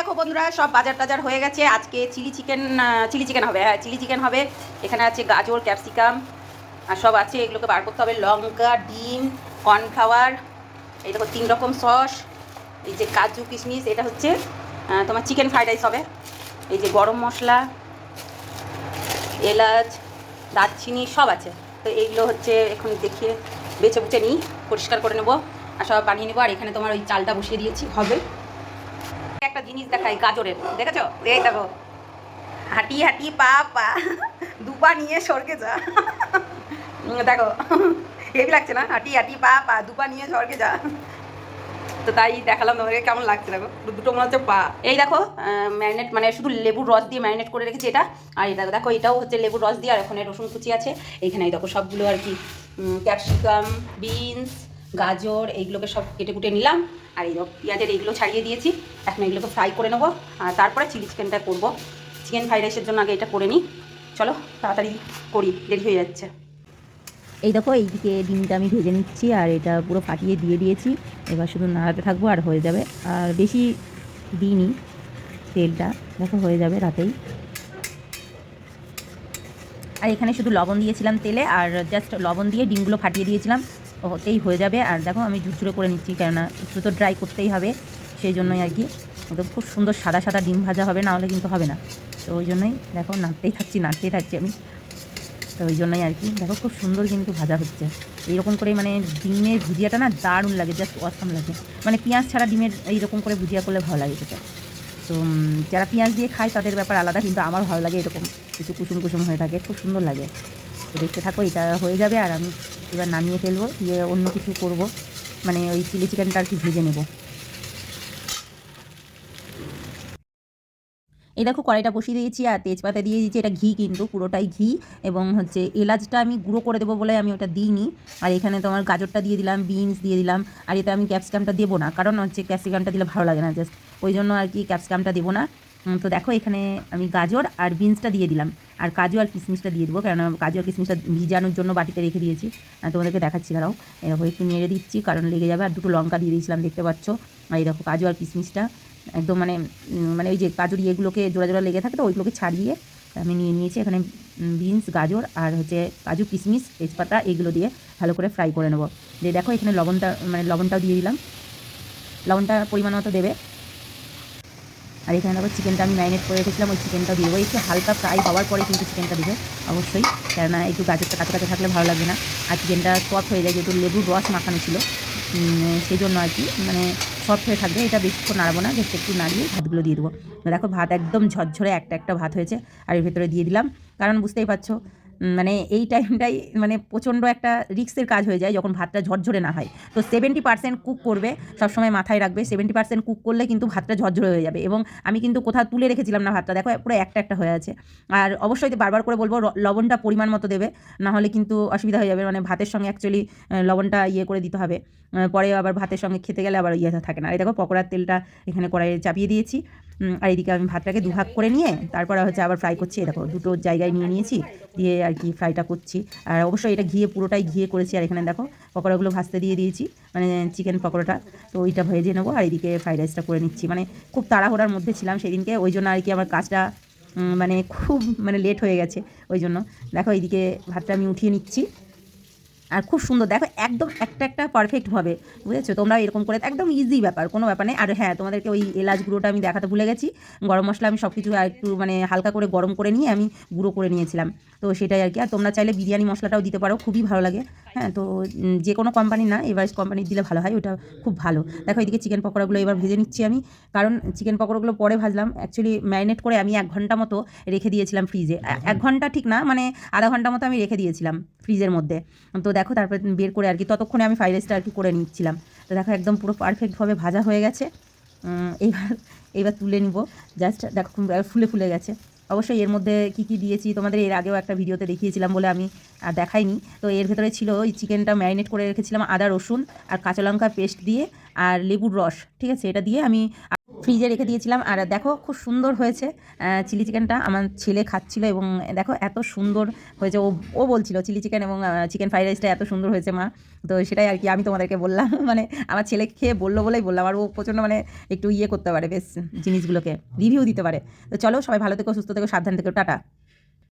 দেখো বন্ধুরা, সব বাজার টাজার হয়ে গেছে। আজকে চিলি চিকেন হবে। হ্যাঁ, চিলি চিকেন হবে। এখানে আছে গাজর, ক্যাপসিকাম আর সব আছে। এগুলোকে বার করতে হবে। লঙ্কা, ডিম, কর্নফ্লাওয়ার, এই দেখো 3 রকম সস, এই যে কাজু কিশমিশ, এটা হচ্ছে তোমার চিকেন ফ্রাইড রাইস হবে। এই যে গরম মশলা, এলাচ, দারচিনি সব আছে। তো এইগুলো হচ্ছে এখন দেখিয়ে বেছে বুছে নিই, পরিষ্কার করে নেবো আর সব বানিয়ে নেবো। আর এখানে তোমার ওই চালটা বসিয়ে দিয়েছি, হবে। একটা জিনিস দেখাই গাজরের, দেখেছো? এই দেখো, হাঁটি হাঁটি পা পা দুপা নিয়ে স্বর্গে যা। দেখো হেভি লাগছে না? হাঁটি হাঁটি পা পা দুপা নিয়ে স্বর্গে যা। তো তাই দেখালাম তোমাকে, কেমন লাগছে দেখো। দুটো মনে হচ্ছে পা। এই দেখো ম্যারিনেট, মানে শুধু লেবুর রস দিয়ে ম্যারিনেট করে রেখেছি এটা। আর এটা দেখো, এটাও হচ্ছে লেবুর রস দিয়ে। আর ওখানে রসুন কুচি আছে এইখানে। এই দেখো সবগুলো আর কি, ক্যাপসিকাম, বিনস, গাজর, এইগুলোকে সব কেটে কুটে নিলাম। আর এই পেঁয়াজের এইগুলো ছাড়িয়ে দিয়েছি। এখন এগুলোকে ফ্রাই করে নেবো আর তারপরে চিলি চিকেনটা করবো। চিকেন ফ্রাইড রাইসের জন্য আগে এটা করে নিই। চলো তাড়াতাড়ি করি, দেরি হয়ে যাচ্ছে। এই দেখো, এইদিকে ডিমটা আমি ভেজে নিচ্ছি আর এটা পুরো ফাটিয়ে দিয়ে দিয়েছি। এবার শুধু নাড়াতে থাকবো আর হয়ে যাবে। আর বেশি দিইনি তেলটা, দেখো হয়ে যাবে রাতেই। আর এখানে শুধু লবণ দিয়েছিলাম তেলে, আর জাস্ট লবণ দিয়ে ডিমগুলো ফাটিয়ে দিয়েছিলাম, ওতেই হয়ে যাবে। আর দেখো আমি ঝুরঝুরে করে নিচ্ছি, কেননা একটু তো ড্রাই করতেই হবে, সেই জন্যই আর কি। একদম খুব সুন্দর সাদা সাদা ডিম ভাজা হবে, না হলে কিন্তু হবে না। তো ওই জন্যই দেখো নাড়তেই থাকছি আমি। তো ওই জন্যই আর কি, দেখো খুব সুন্দর কিন্তু ভাজা হচ্ছে। এইরকম করে মানে ডিমের ভুজিয়াটা না দারুণ লাগে, জাস্ট অসাম লাগে। মানে পেঁয়াজ ছাড়া ডিমের এইরকম করে ভুজিয়া করলে ভালো লাগে সেটা। তো যারা পেঁয়াজ দিয়ে খায় তাদের ব্যাপার আলাদা, কিন্তু আমার ভালো লাগে এরকম কিছু কুসুম কুসুম হয়ে থাকে, খুব সুন্দর লাগে। তো দেখতে থাকো, এটা হয়ে যাবে আর আমি এবার নামিয়ে ফেলবো, দিয়ে অন্য কিছু করব, মানে ওই চিলি চিকেনটা আর কি ভেজে নেবো। এই দেখো কড়াইটা বসিয়ে দিয়েছি আর তেজপাতা দিয়ে দিয়েছি। এটা ঘি, কিন্তু পুরোটাই ঘি। এবং হচ্ছে এলাচটা আমি গুঁড়ো করে দেবো বলে আমি ওটা দিইনি। আর এখানে তোমার গাজরটা দিয়ে দিলাম, বিনস দিয়ে দিলাম। আর এতে আমি ক্যাপসিকামটা দেবো না, কারণ হচ্ছে ক্যাপসিকামটা দিলে ভালো লাগে না, জাস্ট ওই জন্য আর কি ক্যাপসিকামটা দেবো না। তো দেখো এখানে আমি গাজর আর বিনসটা দিয়ে দিলাম। আর কাজু আর কিশমিশটা দিয়ে দেবো, কারণ কাজু আর কিশমিশটা ভিজানোর জন্য বাটিতে রেখে দিয়েছি। তোমাদেরকে দেখাচ্ছি, দাঁড়াও। এরকম একটু নেড়ে দিচ্ছি, কারণ লেগে যাবে। আর দুটো লঙ্কা দিয়ে দিয়েছিলাম, দেখতে পাচ্ছ। আর এই দেখো কাজু আর কিশমিশটা একদম মানে মানে ওই যে গাজর ইয়েগুলোকে জোড়া জোড়া লেগে থাকে, তো ওইগুলোকে ছাড়িয়ে আমি নিয়ে নিয়েছি। এখানে বিনস, গাজর আর হচ্ছে কাজু, কিশমিশ, তেজপাতা এইগুলো দিয়ে ভালো করে ফ্রাই করে নেবো। দিয়ে দেখো এখানে লবণটাও দিয়ে দিলাম। লবণটা পরিমাণ মতো দেবে। আর এখানে দেখো চিকেনটা আমি ম্যারিনেট করে রেখেছিলাম, ওই চিকেনটা দিয়ে দেবো। একটু হালকা ফ্রাই হওয়ার পরে কিন্তু চিকেনটা দিবে অবশ্যই, কেননা একটু গাজরটা কাঁচা কাঁচা থাকলে ভালো লাগবে না। আর চিকেনটা সফট হয়ে যায়, যেহেতু লেবুর রস মাখানো ছিল, সেই জন্য আর কি মানে সফট হয়ে থাকবে। এটা বেশিক্ষণ নাড়বো না, জাস্ট একটু নাড়িয়ে ভাতগুলো দিয়ে দেবো। দেখো ভাত একদম ঝরঝরে একটা একটা ভাত হয়েছে। আর এর ভেতরে দিয়ে দিলাম, কারণ বুঝতেই পারছো মানে এই টাইমটাই মানে প্রচণ্ড একটা রিস্কের কাজ হয়ে যায় যখন ভাতটা ঝরঝরে না হয়। তো 70% কুক করবে, সবসময় মাথায় রাখবে। 70% কুক করলে কিন্তু ভাতটা ঝরঝরে হয়ে যাবে। এবং আমি কিন্তু কোথাও তুলে রেখেছিলাম না ভাতটা, দেখো পুরো একটা একটা হয়ে আছে। আর অবশ্যই বারবার করে বলবো লবণটা পরিমাণ মতো দেবে, না হলে কিন্তু অসুবিধা হয়ে যাবে। মানে ভাতের সঙ্গে অ্যাকচুয়ালি লবণটা ইয়ে করে দিতে হবে, পরে আবার ভাতের সঙ্গে খেতে গেলে আবার ইয়ে থাকে না। এই দেখো পকোড়ার তেলটা এখানে কড়াইয়ে চাপিয়ে দিয়েছি। আর এদিকে আমি ভাতটাকে দুভাগ করে নিয়ে তারপরে হচ্ছে আবার ফ্রাই করছি। দেখো দুটো জায়গায় নিয়ে নিয়েছি, দিয়ে আর কি ফ্রাইটা করছি। আর অবশ্যই এটা পুরোটাই ঘিয়ে করেছি। আর এখানে দেখো পকোড়াগুলো ভাজতে দিয়ে দিয়েছি, মানে চিকেন পকোড়াটা। তো ওইটা ভেজে নেবো আর এদিকে ফ্রাইড রাইসটা করে নিচ্ছি। মানে খুব তাড়াহুড়ার মধ্যে ছিলাম সেদিনকে, ওই জন্য আর কি আমার কাজটা মানে খুব মানে লেট হয়ে গেছে ওই জন্য। দেখো এইদিকে ভাতটা আমি উঠিয়ে নিচ্ছি। আর খুব সুন্দর দেখো, একদম একটা একটা পারফেক্ট হবে, বুঝেছো? তোমরা এরকম করে, একদম ইজি ব্যাপার, কোনো ব্যাপার নেই। আর হ্যাঁ, তোমাদেরকে ওই এলাচ গুঁড়োটা আমি দেখাতে ভুলে গেছি। গরম মশলা আমি সব কিছু একটু মানে হালকা করে গরম করে নিয়ে আমি গুঁড়ো করে নিয়েছিলাম। তো সেটাই আর কি। আর তোমরা চাইলে বিরিয়ানি মশলাটাও দিতে পারো, খুবই ভালো লাগে। হ্যাঁ, তো যে কোনো কোম্পানি না, এভারেস্ট কোম্পানির দিলে ভালো হয়, ওটা খুব ভালো। দেখো এদিকে চিকেন পকোড়াগুলো এবার ভেজে নিচ্ছি আমি, কারণ চিকেন পকোড়াগুলো পরে ভাজলাম। অ্যাকচুয়ালি ম্যারিনেট করে আমি 1 ঘন্টা মতো রেখে দিয়েছিলাম ফ্রিজে। 1 ঘন্টা ঠিক না, মানে আধা ঘন্টা মতো আমি রেখে দিয়েছিলাম ফ্রিজের মধ্যে। তো দেখো তারপরে বের করে আর কি ততক্ষণে আমি ফ্রাইড রাইসটা আর কি করে নিচ্ছিলাম। তো দেখো একদম পুরো পারফেক্টভাবে ভাজা হয়ে গেছে। এইবার এইবার তুলে নিব। জাস্ট দেখো ফুলে ফুলে গেছে। অবশ্যই এর মধ্যে কী কী দিয়েছি তোমাদের এর আগেও একটা ভিডিওতে দেখিয়েছিলাম বলে আমি আর দেখাইনি। তো এর ভেতরে ছিল ওই চিকেনটা ম্যারিনেট করে রেখেছিলাম আদা, রসুন আর কাঁচা লঙ্কা পেস্ট দিয়ে, আর লেবুর রস, ঠিক আছে, এটা দিয়ে আমি ফ্রিজে রেখে দিয়েছিলাম। আর দেখো খুব সুন্দর হয়েছে চিলি চিকেনটা। আমার ছেলে খাচ্ছিল এবং দেখো এত সুন্দর হয়েছে। ও ও বলছিল চিলি চিকেন এবং চিকেন ফ্রাইড রাইসটা এত সুন্দর হয়েছে মা। তো সেটাই আর কি আমি তোমাদেরকে বললাম, মানে আমার ছেলে খেয়ে বললো বলেই বললাম। আর ও প্রচণ্ড মানে একটু করতে পারে বেশ, জিনিসগুলোকে রিভিউ দিতে পারে। তো চলো সবাই ভালো থেকো, সুস্থ থেকো, সাবধান থেকো, টাটা।